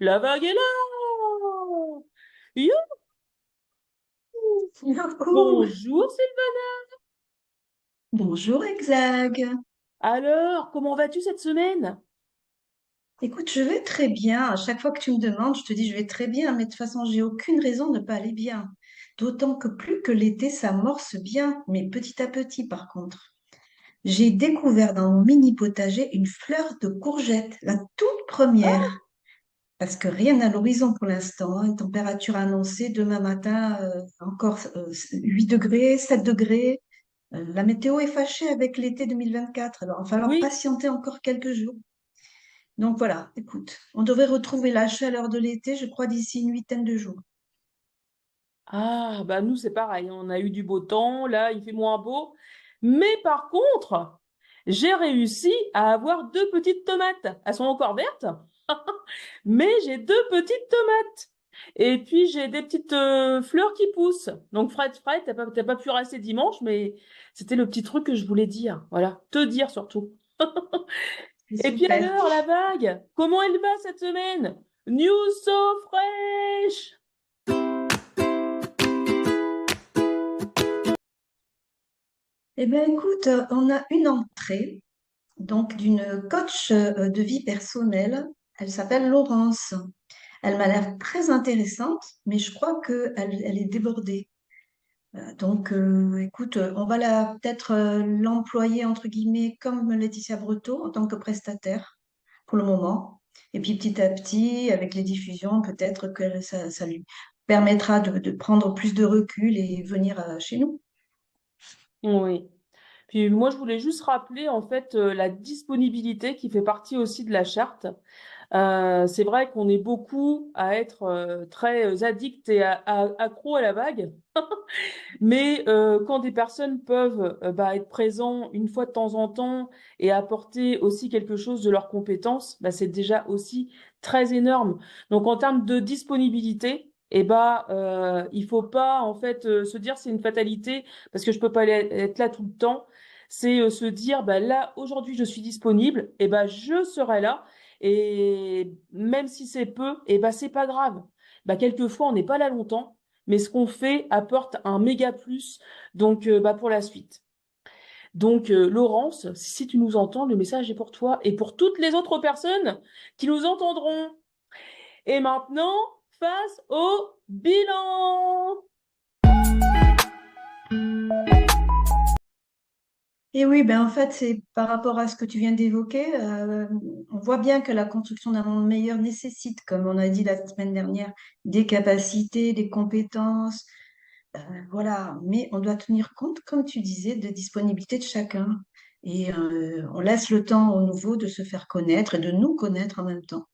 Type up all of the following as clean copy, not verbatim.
La vague est là. You. Coucou. Bonjour Sylvain. Bonjour Exag. Alors, comment vas-tu cette semaine? Écoute, je vais très bien. À chaque fois que tu me demandes, je te dis je vais très bien, mais de toute façon, j'ai aucune raison de ne pas aller bien. D'autant que plus que l'été s'amorce bien, mais petit à petit par contre. J'ai découvert dans mon mini potager une fleur de courgette, la toute première. Parce que rien à l'horizon pour l'instant, hein. Température annoncée demain matin, encore 8 degrés, 7 degrés. La météo est fâchée avec l'été 2024, alors il va falloir Oui. patienter encore quelques jours. Donc voilà, écoute, on devrait retrouver la chaleur de l'été, je crois, d'ici une huitaine de jours. Ah, bah nous c'est pareil, on a eu du beau temps, là il fait moins beau. Mais par contre, j'ai réussi à avoir deux petites tomates. Elles sont encore vertes, mais j'ai deux petites tomates. Et puis j'ai des petites fleurs qui poussent. Donc Fred, t'as pas pu rester dimanche, mais c'était le petit truc que je voulais dire. Voilà, te dire surtout. C'est Et puis super. alors, la vague, comment elle va cette semaine? News so fresh! Eh bien, écoute, on a une entrée donc d'une coach de vie personnelle. Elle s'appelle Laurence. Elle m'a l'air très intéressante, mais je crois qu'elle est débordée. Écoute, on va peut-être l'employer entre guillemets comme Laetitia Breteau en tant que prestataire pour le moment. Et puis petit à petit, avec les diffusions, peut-être que ça lui permettra de prendre plus de recul et venir chez nous. Oui. Puis moi, je voulais juste rappeler en fait la disponibilité qui fait partie aussi de la charte. C'est vrai qu'on est beaucoup à être très addicts et accros à la vague, mais quand des personnes peuvent être présents une fois de temps en temps et apporter aussi quelque chose de leurs compétences, bah, c'est déjà aussi très énorme. Donc en termes de disponibilité, il faut pas en fait se dire c'est une fatalité parce que je peux pas être là tout le temps. C'est se dire bah là aujourd'hui je suis disponible et bah je serai là et même si c'est peu et bah c'est pas grave. Bah quelquefois on n'est pas là longtemps mais ce qu'on fait apporte un méga plus pour la suite. Donc Laurence, si tu nous entends, le message est pour toi et pour toutes les autres personnes qui nous entendront. Et maintenant, face au bilan. Et oui, ben en fait, c'est par rapport à ce que tu viens d'évoquer, on voit bien que la construction d'un monde meilleur nécessite, comme on a dit la semaine dernière, des capacités, des compétences, voilà. Mais on doit tenir compte, comme tu disais, de disponibilité de chacun. Et on laisse le temps aux nouveaux de se faire connaître et de nous connaître en même temps.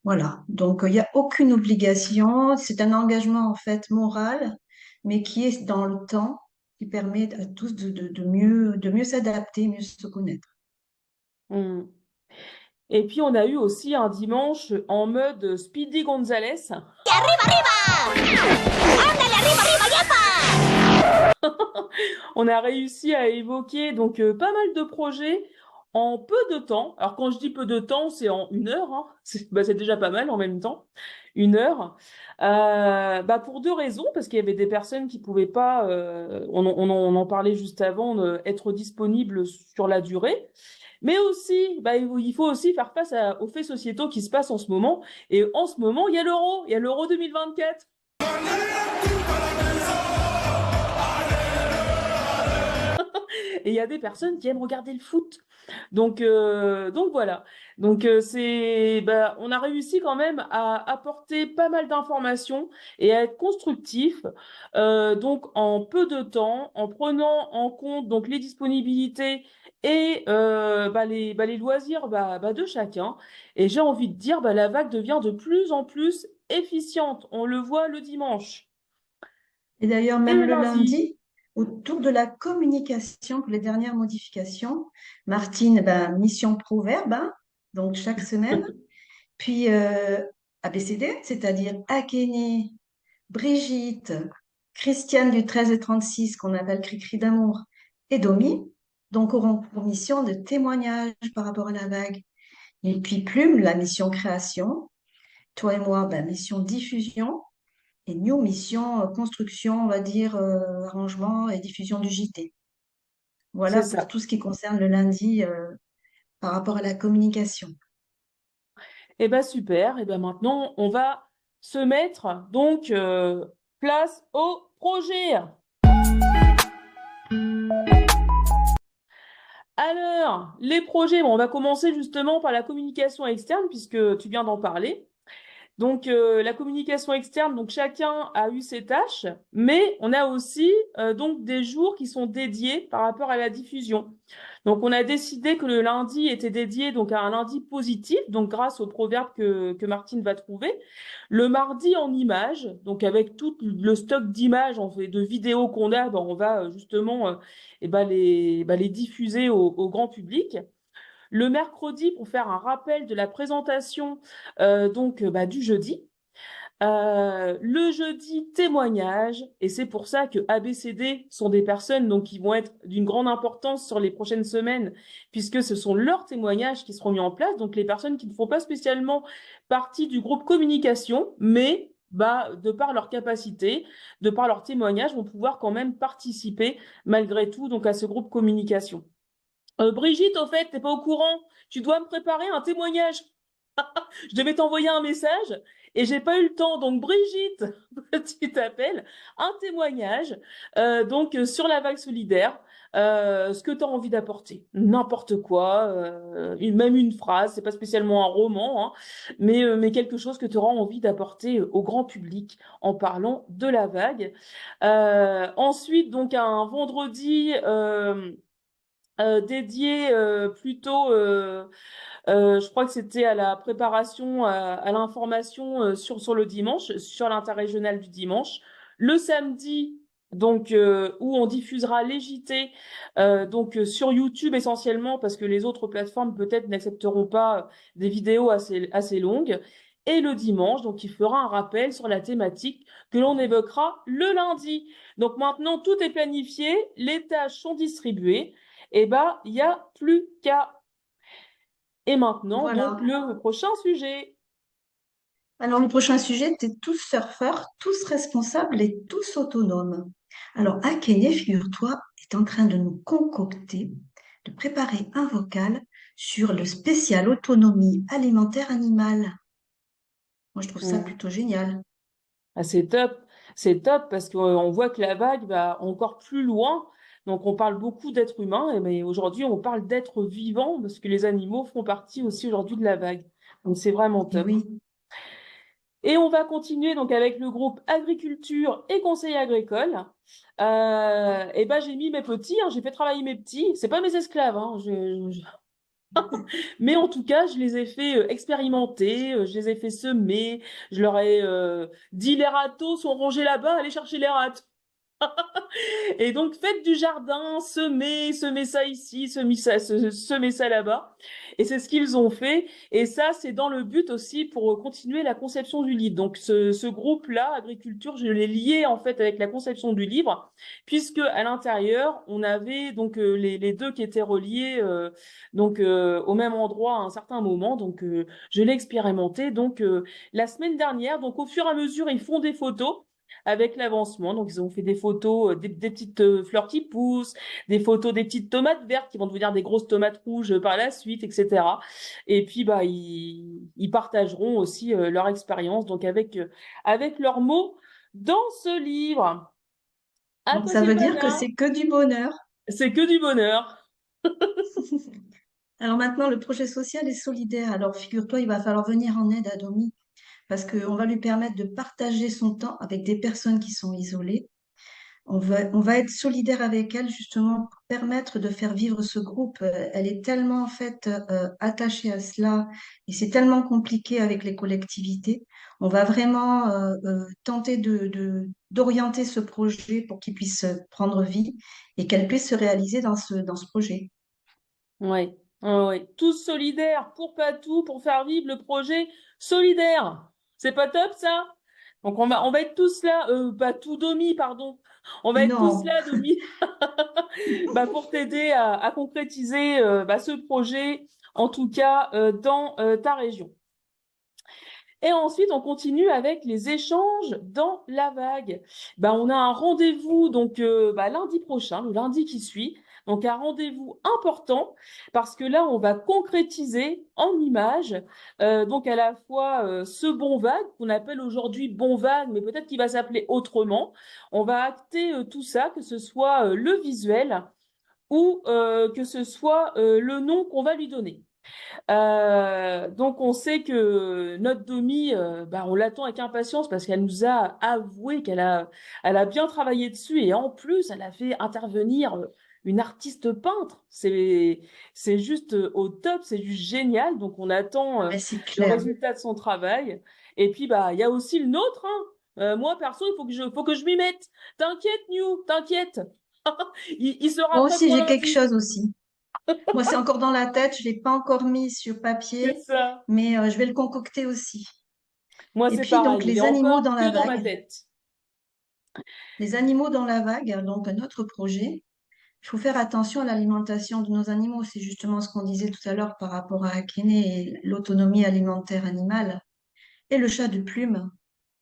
Voilà. Donc, il n'y a aucune obligation. C'est un engagement, en fait, moral, mais qui est dans le temps, qui permet à tous de mieux s'adapter, mieux se connaître. Hmm. Et puis on a eu aussi un dimanche en mode Speedy Gonzales. On a réussi à évoquer pas mal de projets en peu de temps. Alors quand je dis peu de temps, c'est en une heure, hein. C'est déjà pas mal en même temps. Une heure. Pour deux raisons, parce qu'il y avait des personnes qui pouvaient pas, on en parlait juste avant, être disponibles sur la durée. Mais aussi, il faut aussi faire face aux faits sociétaux qui se passent en ce moment. Et en ce moment, il y a l'Euro 2024. Et il y a des personnes qui aiment regarder le foot. Donc voilà. On a réussi quand même à apporter pas mal d'informations et à être constructif. Donc en peu de temps, en prenant en compte donc les disponibilités et les loisirs de chacun. Et j'ai envie de dire, la vague devient de plus en plus efficiente. On le voit le dimanche Et d'ailleurs, et même le le lundi. lundi, autour de la communication, pour les dernières modifications, Martine, ben, mission proverbe, hein, donc chaque semaine. Puis ABCD, c'est-à-dire Akeni, Brigitte, Christiane du 13 et 36, qu'on appelle Cri-Cri d'amour, et Domi, donc auront pour mission de témoignage par rapport à la vague. Et puis Plume, la mission création. Toi et moi, ben, mission diffusion. Et New, mission construction, on va dire, arrangement et diffusion du JT. C'est Voilà pour ça. tout ce qui concerne le lundi par rapport à la communication. Eh ben super. Eh ben maintenant, on va se mettre donc place au projet. Alors, les projets, bon, on va commencer justement par la communication externe puisque tu viens d'en parler. Donc, la communication externe, donc chacun a eu ses tâches, mais on a aussi donc des jours qui sont dédiés par rapport à la diffusion. Donc, on a décidé que le lundi était dédié donc à un lundi positif, donc grâce au proverbe que Martine va trouver. Le mardi en images, donc avec tout le stock d'images, en fait, de vidéos qu'on a, ben, on va justement les diffuser au grand public. Le mercredi, pour faire un rappel de la présentation du jeudi. Le jeudi, témoignage, et c'est pour ça que ABCD sont des personnes donc qui vont être d'une grande importance sur les prochaines semaines, puisque ce sont leurs témoignages qui seront mis en place, donc les personnes qui ne font pas spécialement partie du groupe communication, mais de par leur capacité, de par leur témoignage, vont pouvoir quand même participer malgré tout donc à ce groupe communication. Brigitte, au fait, t'es pas au courant. Tu dois me préparer un témoignage. Je devais t'envoyer un message et j'ai pas eu le temps. Donc, Brigitte, tu t'appelles, un témoignage sur la vague solidaire, ce que tu as envie d'apporter. N'importe quoi, même une phrase, c'est pas spécialement un roman, hein, mais quelque chose que tu auras envie d'apporter au grand public en parlant de la vague. Ensuite, donc, un vendredi. Dédié plutôt, je crois que c'était à la préparation, à l'information sur le dimanche, sur l'interrégional du dimanche. Le samedi, où on diffusera les JT, sur YouTube essentiellement, parce que les autres plateformes peut-être n'accepteront pas des vidéos assez longues. Et le dimanche, donc il fera un rappel sur la thématique que l'on évoquera le lundi. Donc maintenant, tout est planifié, les tâches sont distribuées. Eh ben, il n'y a plus qu'à. Et maintenant, donc, Voilà. le prochain sujet. Alors, le prochain sujet, c'est tous surfeurs, tous responsables et tous autonomes. Alors, Akene, figure-toi, est en train de nous concocter, de préparer un vocal sur le spécial autonomie alimentaire animale. Moi, je trouve ça Mm. plutôt génial. Ah, c'est top. C'est top parce qu'on voit que la vague va encore plus loin. Donc, on parle beaucoup d'êtres humains, mais aujourd'hui, on parle d'êtres vivants parce que les animaux font partie aussi aujourd'hui de la vague. Donc, c'est vraiment Et top. oui, Et on va continuer donc avec le groupe agriculture et conseil agricole. J'ai mis mes petits, hein, j'ai fait travailler mes petits. C'est pas mes esclaves, hein, mais en tout cas, je les ai fait expérimenter, je les ai fait semer, je leur ai dit les râteaux sont rangés là-bas, allez chercher les râteaux. Et donc, faites du jardin, semez ça ici, semez ça là-bas. Et c'est ce qu'ils ont fait. Et ça, c'est dans le but aussi pour continuer la conception du livre. Donc, ce groupe-là, agriculture, je l'ai lié en fait avec la conception du livre, puisque à l'intérieur, on avait donc les deux qui étaient reliés au même endroit à un certain moment. Donc, je l'ai expérimenté. Donc, la semaine dernière, donc au fur et à mesure, ils font des photos avec l'avancement. Donc, ils ont fait des photos des petites fleurs qui poussent, des photos des petites tomates vertes qui vont devenir des grosses tomates rouges par la suite, etc. Et puis, ils partageront aussi leur expérience, donc avec leurs mots dans ce livre. À donc toi, ça veut dire que Sylvana, c'est que du bonheur. c'est que du bonheur. Alors maintenant, le projet social et solidaire. Alors, figure-toi, il va falloir venir en aide à Domi parce qu'on va lui permettre de partager son temps avec des personnes qui sont isolées. On va être solidaire avec elle justement pour permettre de faire vivre ce groupe. Elle est tellement en fait attachée à cela et c'est tellement compliqué avec les collectivités. On va vraiment tenter d'orienter ce projet pour qu'il puisse prendre vie et qu'elle puisse se réaliser dans ce projet. Ouais. Ouais. Tous solidaires pour Patou, pour faire vivre le projet solidaire. C'est pas top, ça? Donc on va être tous là, pas tout Domi, pardon. On va être tous Non, là, Domi, bah, pour t'aider à concrétiser bah, ce projet, en tout cas dans ta région. Et ensuite, on continue avec les échanges dans la vague. Bah, on a un rendez-vous donc bah, lundi prochain, le lundi qui suit. Donc un rendez-vous important parce que là, on va concrétiser en images donc à la fois ce bon vague qu'on appelle aujourd'hui bon vague, mais peut-être qu'il va s'appeler autrement. On va acter tout ça, que ce soit le visuel ou que ce soit le nom qu'on va lui donner. Donc on sait que notre Domi, bah, on l'attend avec impatience parce qu'elle nous a avoué elle a bien travaillé dessus et en plus elle a fait intervenir une artiste peintre. C'est juste au top, c'est juste génial. Donc on attend mais c'est le clair. résultat de son travail. Et puis bah il y a aussi le nôtre, hein. Moi perso, faut que je m'y mette. T'inquiète, New, t'inquiète. Il sera Moi prêt aussi, pour j'ai quelque lundi. chose aussi. Moi, c'est encore dans la tête, je l'ai pas encore mis sur C'est papier, ça. mais je vais le concocter aussi. Moi, Et c'est puis, donc, pareil. Il est les animaux dans encore la que dans ma vague. tête. Les animaux dans la vague, donc un autre projet. Il faut faire attention à l'alimentation de nos animaux. C'est justement ce qu'on disait tout à l'heure par rapport à Akene et l'autonomie alimentaire animale. Et le chat de Plume,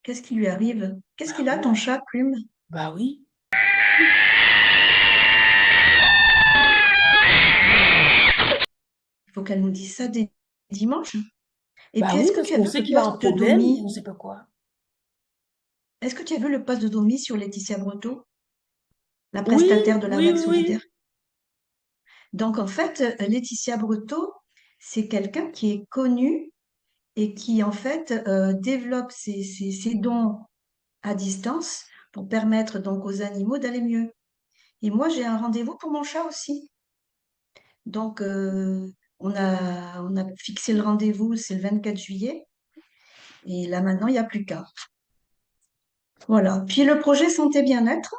qu'est-ce qui lui arrive? Qu'est-ce Bah qu'il a, oui. ton chat, Plume? Bah oui. Il faut qu'elle nous dise ça dès dimanche. Et Bah puis, oui, est-ce que parce tu as qu'on vu sait le qu'il a un poste de problème, mais Domi? on sait pas quoi. Est-ce que tu as vu le poste de Domi sur Laetitia Breteau, la Oui, prestataire de la oui, vague oui, solidaire? oui. Donc, en fait, Laetitia Breteau, c'est quelqu'un qui est connu et qui, en fait, développe ses dons à distance pour permettre donc aux animaux d'aller mieux. Et moi, j'ai un rendez-vous pour mon chat aussi. Donc, on a fixé le rendez-vous, c'est le 24 juillet. Et là, maintenant, il n'y a plus qu'à. Voilà. Puis le projet santé bien-être.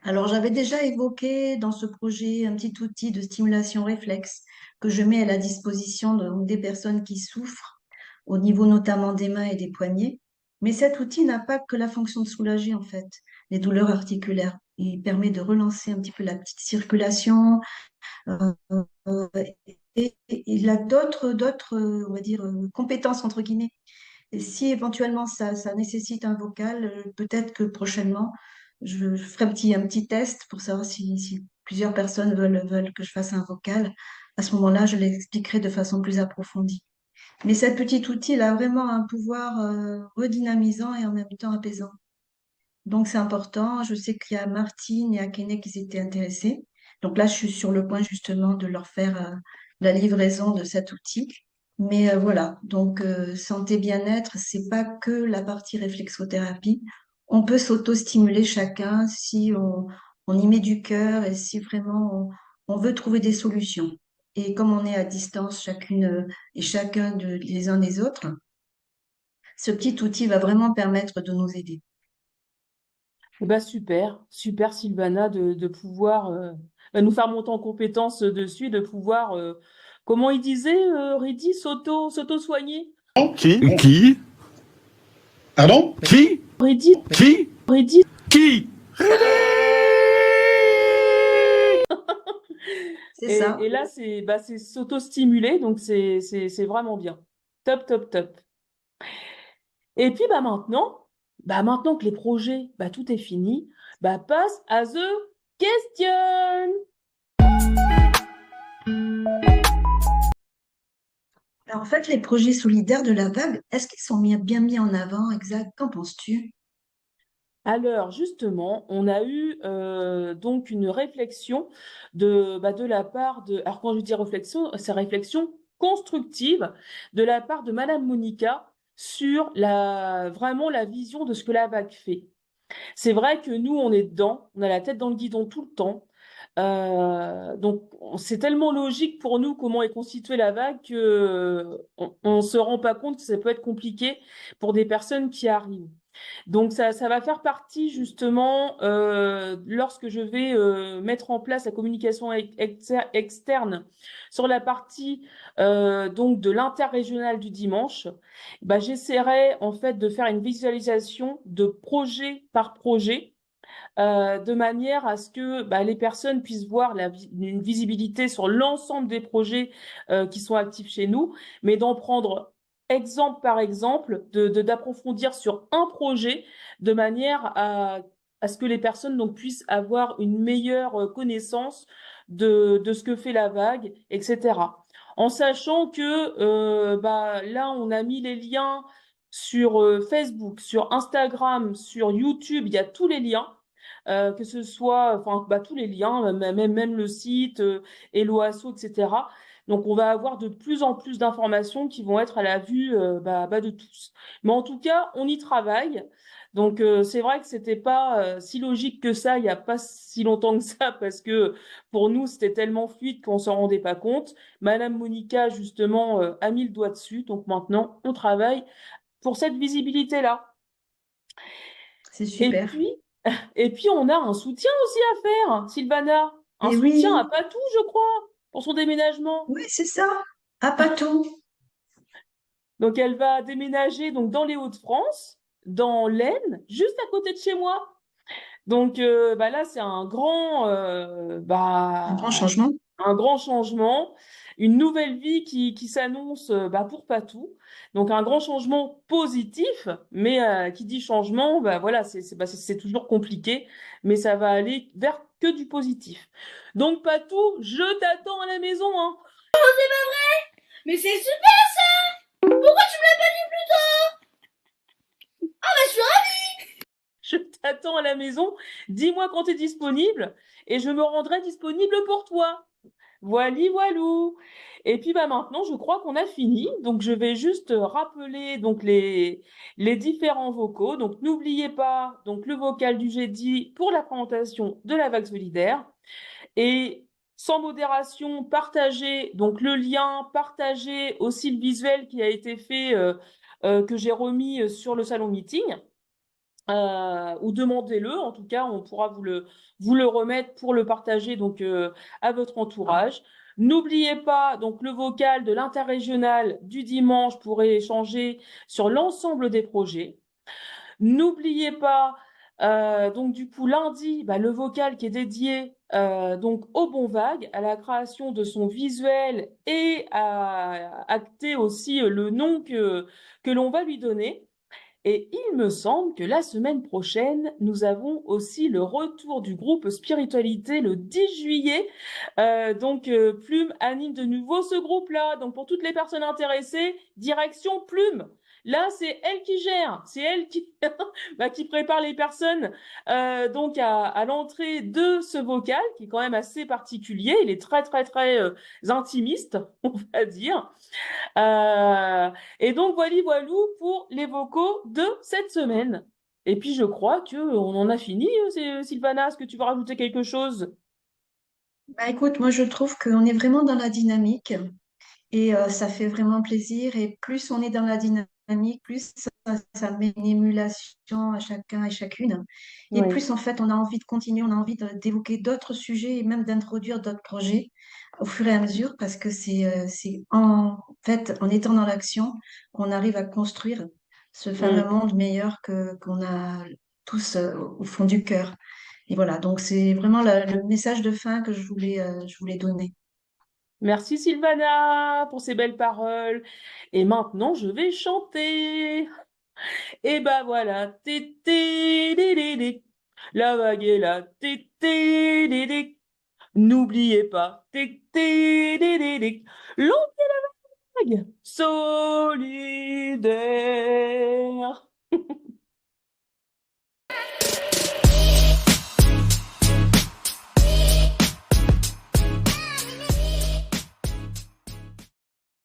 Alors, j'avais déjà évoqué dans ce projet un petit outil de stimulation réflexe que je mets à la disposition des personnes qui souffrent, au niveau notamment des mains et des poignets. Mais cet outil n'a pas que la fonction de soulager, en fait, les douleurs articulaires. Il permet de relancer un petit peu la petite circulation. euh, euh, et il a on va dire, compétences, entre guillemets. Et si éventuellement ça nécessite un vocal, peut-être que prochainement, je ferai un petit test pour savoir si plusieurs personnes veulent que je fasse un vocal. À ce moment-là, je l'expliquerai de façon plus approfondie. Mais cet petit outil, il a vraiment un pouvoir redynamisant et en même temps apaisant. Donc c'est important. Je sais qu'il y a Martine et Akene qui s'étaient intéressés. Donc là, je suis sur le point justement de leur faire la livraison de cet outil. Mais voilà, donc santé bien-être, c'est pas que la partie réflexothérapie. On peut s'auto-stimuler chacun si on y met du cœur et si vraiment on veut trouver des solutions. Et comme on est à distance chacune et chacun les uns des autres, ce petit outil va vraiment permettre de nous aider. Eh ben, super, super Sylvana de pouvoir bah, nous faire monter en compétence dessus, de pouvoir, comment il disait, Reddy, s'auto-soigner. Qui? Pardon? Qui? Reddy, Qui? Reddy. Qui? C'est ça. Et là, c'est bah, c'est s'auto-stimuler, donc c'est vraiment bien. Top, top, top. Et puis bah maintenant que les projets, bah tout est fini, bah passe à the question. Alors, en fait, les projets solidaires de la vague, est-ce qu'ils sont bien mis en avant? Exact. Qu'en penses-tu? Alors justement, on a eu donc une réflexion de la part de, alors quand je dis réflexion, c'est réflexion constructive de la part de Madame Monica sur vraiment la vision de ce que la vague fait. C'est vrai que nous, on est dedans, on a la tête dans le guidon tout le temps. Donc, c'est tellement logique pour nous comment est constituée la vague que on se rend pas compte que ça peut être compliqué pour des personnes qui arrivent. Donc ça va faire partie justement lorsque je vais mettre en place la communication externe sur la partie donc de l'interrégional du dimanche. Bah, j'essaierai en fait de faire une visualisation de projet par projet de manière à ce que bah, les personnes puissent voir une visibilité sur l'ensemble des projets qui sont actifs chez nous, mais d'en prendre exemple par exemple, d'approfondir sur un projet de manière à ce que les personnes donc, puissent avoir une meilleure connaissance de ce que fait la vague, etc. En sachant que bah, là, on a mis les liens sur Facebook, sur Instagram, sur YouTube, il y a tous les liens que ce soit enfin bah, tous les liens, même le site, Hello Asso, etc. Donc on va avoir de plus en plus d'informations qui vont être à la vue bah, de tous. Mais en tout cas, on y travaille. Donc c'est vrai que c'était pas si logique que ça il y a pas si longtemps que ça parce que pour nous c'était tellement fluide qu'on s'en rendait pas compte. Madame Monica justement a mis le doigt dessus. Donc maintenant on travaille pour cette visibilité-là. C'est Et super. puis et puis, on a un soutien aussi à faire, Sylvana. Un Et soutien à oui, Patou, je crois, pour son déménagement. oui, c'est ça. Ah, pas tout. Donc, elle va déménager donc dans les Hauts-de-France, dans l'Aisne, juste à côté de chez moi. Donc, bah là, c'est Un grand changement. un grand changement, une nouvelle vie qui s'annonce bah, pour Patou. Donc, un grand changement positif, mais qui dit changement, bah, voilà, c'est toujours compliqué, mais ça va aller vers que du positif. Donc, Patou, je t'attends à la maison, hein. Mais c'est super ça! Pourquoi tu me l'as pas dit plus tôt? Ah bah je suis ravie! Je t'attends à la maison. Dis-moi quand tu es disponible et je me rendrai disponible pour toi. Voili, voilou. Et puis bah maintenant, je crois qu'on a fini. Donc je vais juste rappeler donc les différents vocaux. Donc n'oubliez pas donc le vocal du jeudi pour la présentation de la vague solidaire et sans modération, partagez donc le lien, partagez aussi le visuel qui a été fait que j'ai remis sur le salon meeting. Ou demandez-le, en tout cas, on pourra vous le remettre pour le partager donc à votre entourage. N'oubliez pas donc le vocal de l'interrégional du dimanche pour échanger sur l'ensemble des projets. N'oubliez pas donc du coup lundi bah, le vocal qui est dédié donc au Bon Vague, à la création de son visuel et à acter aussi le nom que l'on va lui donner. Et il me semble que la semaine prochaine, nous avons aussi le retour du groupe Spiritualité le 10 juillet. Donc, Plume anime de nouveau ce groupe-là. Donc, pour toutes les personnes intéressées, direction Plume. Là, c'est elle qui gère, c'est elle qui, bah, qui prépare les personnes donc à l'entrée de ce vocal qui est quand même assez particulier. Il est très, très, très intimiste, on va dire. Et donc, voilou pour les vocaux de cette semaine. Et puis, je crois qu'on en a fini, Sylvana. Est-ce que tu veux rajouter quelque chose? Bah, écoute, moi je trouve qu'on est vraiment dans la dynamique et ça fait vraiment plaisir. Et plus on est dans la dynamique, plus ça met une émulation à chacun et chacune. Et Oui. plus en fait on a envie de continuer, on a envie d'évoquer d'autres sujets et même d'introduire d'autres projets au fur et à mesure parce que c'est en fait en étant dans l'action qu'on arrive à construire ce fameux Mm. monde meilleur qu'on a tous au fond du cœur. Et voilà, donc c'est vraiment le message de fin que je voulais donner. Merci, Sylvana, pour ces belles paroles. Et maintenant, je vais chanter. Et bah voilà. Tété, dédé. La vague est là. Tété, dédé. N'oubliez pas. Tété, dédé. L'onde est la vague solidaire.